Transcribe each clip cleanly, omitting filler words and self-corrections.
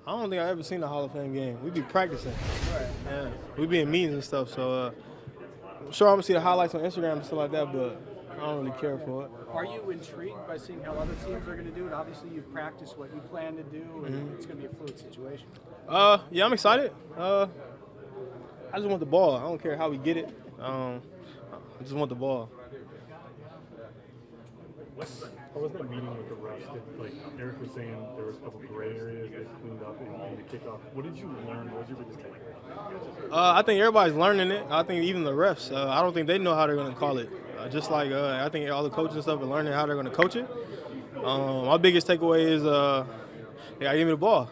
I don't think I've ever seen a Hall of Fame game. We be practicing. Right. Yeah, we be in meetings and stuff. So I'm sure I'm gonna see the highlights on Instagram and stuff like that, but I don't really care for it. Are you intrigued by seeing how other teams are going to do it? Obviously, you've practiced what you plan to do, and it's going to be a fluid situation. Yeah, I'm excited. I just want the ball. I don't care how we get it. I just want the ball. How was that meeting with the refs? Like Eric was saying, there was a couple gray areas they cleaned up in the kickoff. What did you learn? What was your biggest takeaway? I think everybody's learning it. I think even the refs. I don't think they know how they're going to call it. Just like I think all the coaches and stuff are learning how they're going to coach it. My biggest takeaway is they got to give me the ball.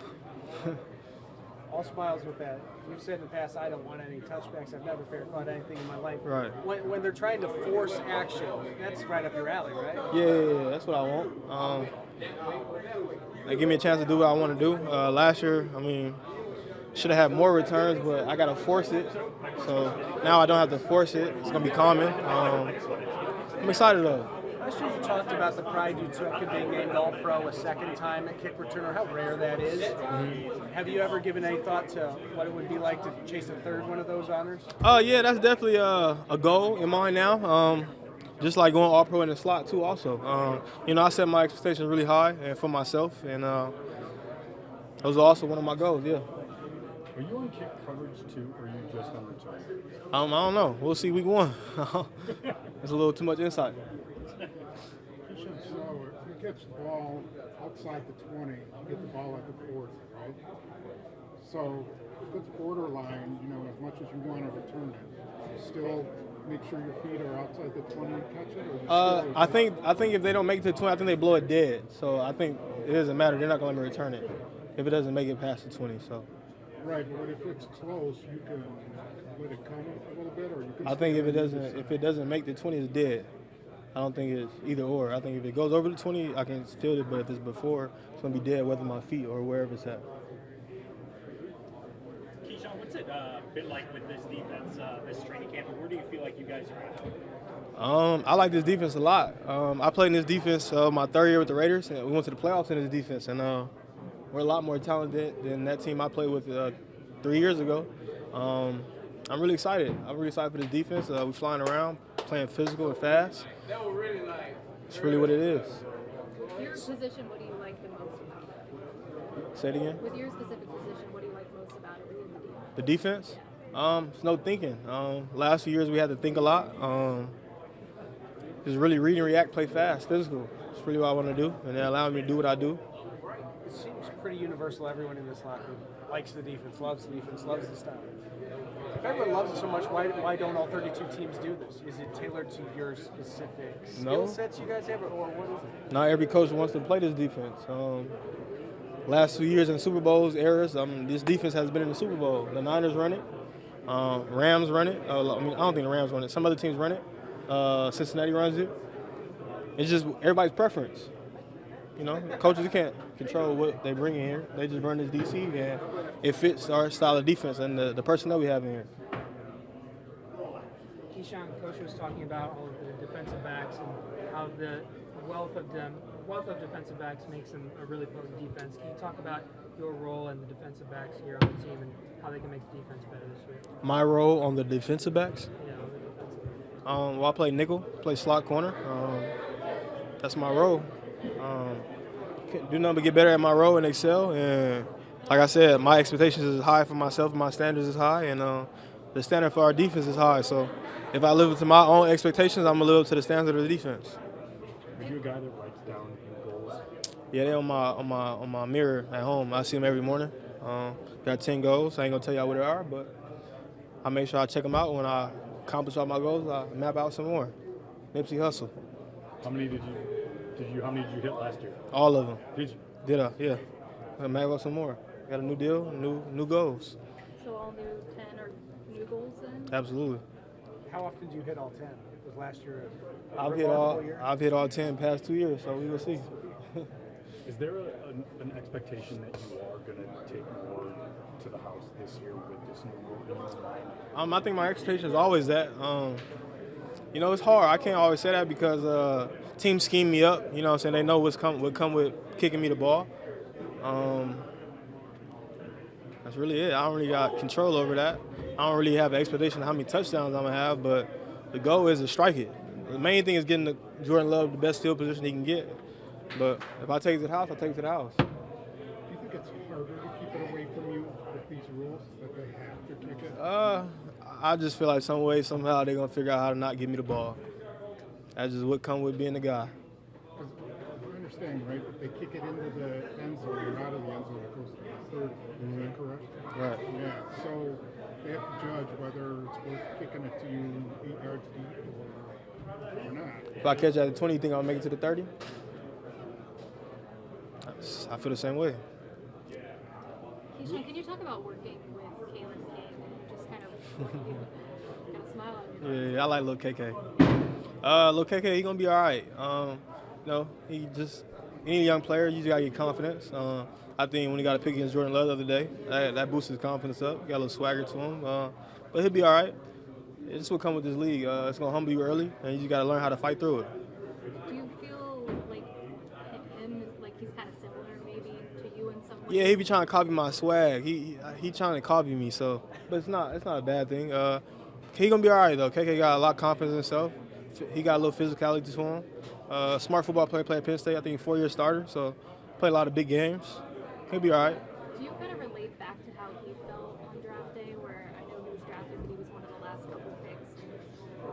All smiles with that. You've said in the past, I don't want any touchbacks. I've never fair caught anything in my life. Right. When they're trying to force action, that's right up your alley, right? Yeah, that's what I want. They give me a chance to do what I want to do. Last year, I mean, should have had more returns, but I got to force it. So now I don't have to force it. It's going to be common. I'm excited, though. Last year you talked about the pride you took in being named All-Pro a second time at kick returner, how rare that is. Have you ever given any thought to what it would be like to chase a third one of those honors? Yeah, that's definitely a goal in mind now. Just like going All-Pro in the slot, too, also. I set my expectations really high and for myself, and those are also one of my goals, yeah. Are you on kick coverage too, or are you just on return? I don't know. We'll see week one. It's a little too much insight. So if you catch the ball outside the 20, you get the ball at the 40, right? So if it's borderline, as much as you want to return it, you still make sure your feet are outside the 20 and catch it? Or you I think if they don't make it to the 20, I think they blow it dead. So I think it doesn't matter. They're not going to let me return it if it doesn't make it past the 20. So. Right, but if it's close, you can let it come a little bit, or you can. I think if it doesn't make the 20, it's dead. I don't think it's either or. I think if it goes over the 20, I can field it, but if it's before, it's going to be dead, whether my feet or wherever it's at. Keisean, what's it been like with this defense, this training camp, and where do you feel like you guys are at? I like this defense a lot. I played in this defense my third year with the Raiders, and we went to the playoffs in this defense, and we're a lot more talented than that team I played with 3 years ago. I'm really excited. I'm really excited for this defense. We're flying around, playing physical and fast. It's really what it is. Your position, what do you like the most about it? Say it again? With your specific position, what do you like most about it within The the defense? defense? It's no thinking. Last few years we had to think a lot. Just really read and react, play fast, physical. It's really what I want to do, and it allowed me to do what I do. It seems pretty universal. Everyone in this locker room likes the defense, loves the style. If everyone loves it so much, why don't all 32 teams do this? Is it tailored to your specific skill sets you guys have, or what is it? Not every coach wants to play this defense. Last 2 years in Super Bowls eras, this defense has been in the Super Bowl. The Niners run it, Rams run it. I don't think the Rams run it. Some other teams run it. Cincinnati runs it. It's just everybody's preference. Coaches can't control what they bring in here. They just run this DC, and it fits our style of defense and the personnel we have in here. Keisean, Coach was talking about all of the defensive backs and how the wealth of defensive backs makes them a really potent defense. Can you talk about your role and the defensive backs here on the team and how they can make the defense better this year? My role on the defensive backs? Yeah, on the defensive backs. Well, I play nickel, play slot corner. That's my role. Can't do nothing but get better at my role and excel. And like I said, my expectations is high for myself. My standards is high, and the standard for our defense is high. So if I live up to my own expectations, I'm gonna live up to the standard of the defense. Are you a guy that writes down your goals? Yeah, they're on my mirror at home. I see them every morning. Got 10 goals. I ain't gonna tell y'all what they are, but I make sure I check them out. When I accomplish all my goals, I map out some more. Nipsey Hussle. How many did you hit last year? All of them. Did you? Did I? Yeah. I map out some more. Got a new deal, new goals. So all new 10 or new goals then? Absolutely. How often do you hit all 10? Was last year a I've hit all 10 past 2 years, so we will see. Is there an expectation that you are going to take more to the house this year with this new rule? I think my expectation is always that. It's hard. I can't always say that because teams scheme me up. They know what come with kicking me the ball. That's really it. I don't really got control over that. I don't really have an expectation of how many touchdowns I'm going to have, but the goal is to strike it. The main thing is getting Jordan Love the best field position he can get. But if I take it to the house, I take it to the house. Do you think it's harder to keep it away from you with these rules that they have to kick it? I just feel like some way, somehow, they're going to figure out how to not give me the ball. That's just what comes with being the guy. I understand, right? If they kick it into the end zone or out of the end zone, it goes to the 30. Is that correct? Right. Yeah. So they have to judge whether it's worth kicking it to you 8 yards deep or not. If I catch it at the 20, you think I'll make it to the 30? I feel the same way. Keisean, can you talk about working with Keisean King and just kind of smile on your face? Yeah, I like Lil KK. Lil KK, he gonna be all right. He just any young player, you just gotta get confidence. I think when he got a pick against Jordan Love the other day, that boosted his confidence up. Got a little swagger to him, but he'll be all right. It's what comes with this league. It's gonna humble you early, and you just gotta learn how to fight through it. Do you feel like him, like he's kind of similar maybe to you in some way? Yeah, he be trying to copy my swag. He trying to copy me, so but it's not a bad thing. He gonna be all right though. KK got a lot of confidence in himself. He got a little physicality to him. Smart football player, played at Penn State. I think 4-year starter, so played a lot of big games. He'll be all right. Do you kind of relate back to how he felt on draft day, where I know he was drafted, but he was one of the last couple picks and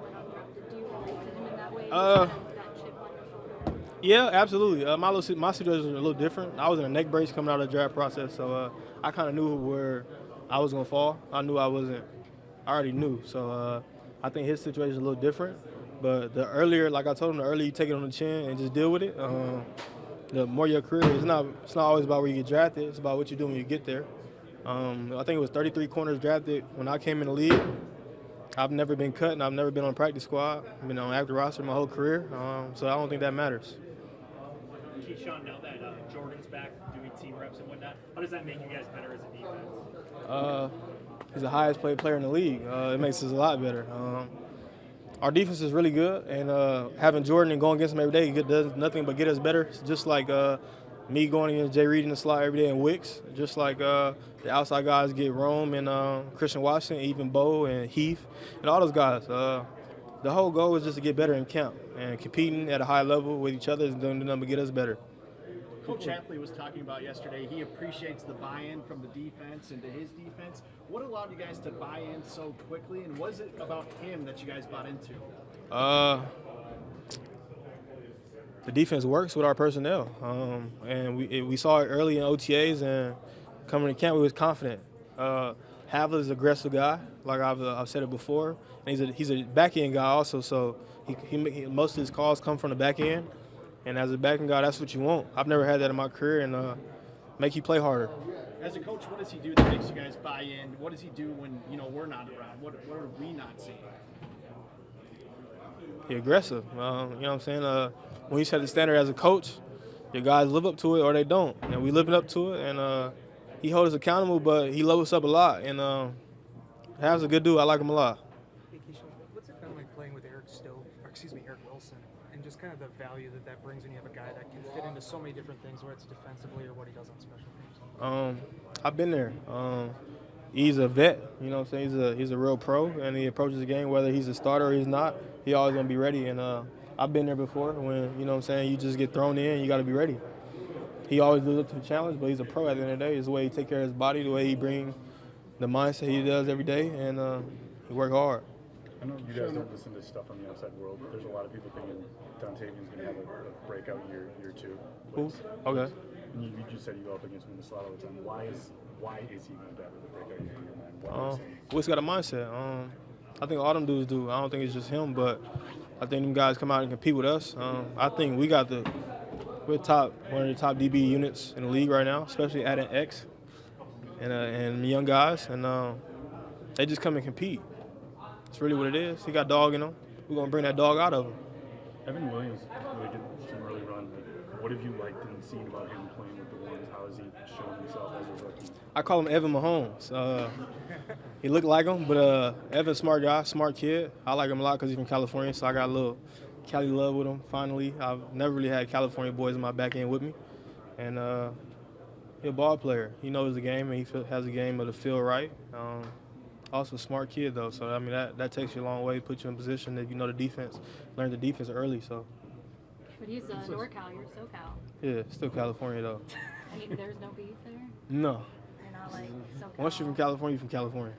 went undrafted? Do you relate to him in that way? Just kind of that chip on your shoulder? Yeah, absolutely. My situation was a little different. I was in a neck brace coming out of the draft process, so I kind of knew where I was going to fall. I already knew. So I think his situation is a little different. But the earlier, like I told him, the earlier you take it on the chin and just deal with it, the more your career, it's not always about where you get drafted. It's about what you do when you get there. I think it was 33 corners drafted when I came in the league. I've never been cut, and I've never been on practice squad. I've been on active roster my whole career, so I don't think that matters. Keisean, now that Jordan's back doing team reps and whatnot, how does that make you guys better as a defense? He's the highest paid player in the league. It makes us a lot better. Our defense is really good, and having Jordan and going against him every day does nothing but get us better. It's just like me going against Jay Reed in the slot every day in Wicks, just like the outside guys get Rome and Christian Washington, even Bo and Heath, and all those guys. The whole goal is just to get better in camp, and competing at a high level with each other is doing nothing but get us better. Coach Chapley was talking about yesterday, he appreciates the buy-in from the defense into his defense. What allowed you guys to buy in so quickly, and what is it about him that you guys bought into? The defense works with our personnel, and we saw it early in OTAs, and coming to camp, we was confident. Havler is an aggressive guy, like I've said it before, and he's a back-end guy also, so he most of his calls come from the back end. And as a backing guy, that's what you want. I've never had that in my career, and make you play harder. As a coach, what does he do that makes you guys buy in? What does he do when we're not around? What are we not seeing? He's aggressive. You know what I'm saying? When you set the standard as a coach, your guys live up to it or they don't, and we living up to it. And he holds us accountable, but he loves us up a lot. And Hav's a good dude. I like him a lot. Hey, Keisean, what's it kind of like playing with Eric Wilson, and just kind of the value that brings when you have a guy that can fit into so many different things, whether it's defensively or what he does on special teams? I've been there. He's a vet, you know what I'm saying? He's a real pro, and he approaches the game, whether he's a starter or he's not, he always going to be ready. And I've been there before when, you know what I'm saying, you just get thrown in, you got to be ready. He always lives up to the challenge, but he's a pro at the end of the day. It's the way he take care of his body, the way he brings the mindset he does every day, and he work hard. I know you guys don't listen to stuff on the outside world, but there's a lot of people thinking Dontavian's going to have a breakout year two. Who? Okay. And you just said you go up against him in the slot all the time. Why is he going to have a breakout year in your mind? Why Wick's got a mindset. I think all them dudes do. I don't think it's just him, but I think them guys come out and compete with us. I think we're one of the top DB units in the league right now, especially adding X and young guys, and they just come and compete. That's really what it is. He got dog in him. We're going to bring that dog out of him. Evan Williams really did some early run. What have you liked and seen about him playing with the Ones? How has he shown himself as a rookie? I call him Evan Mahomes. He looked like him, but Evan's smart guy, smart kid. I like him a lot because he's from California, so I got a little Cali love with him finally. I've never really had California boys in my back end with me. And He's a ball player. He knows the game, and has the game of the feel right. Also a smart kid, though. So, I mean, that takes you a long way, put you in position that you know the defense, learn the defense early. So, But he's NorCal, you're SoCal. yeah, still California, though. I mean, there's no beef there? No. You're not like SoCal. Once you're from California, you're from California.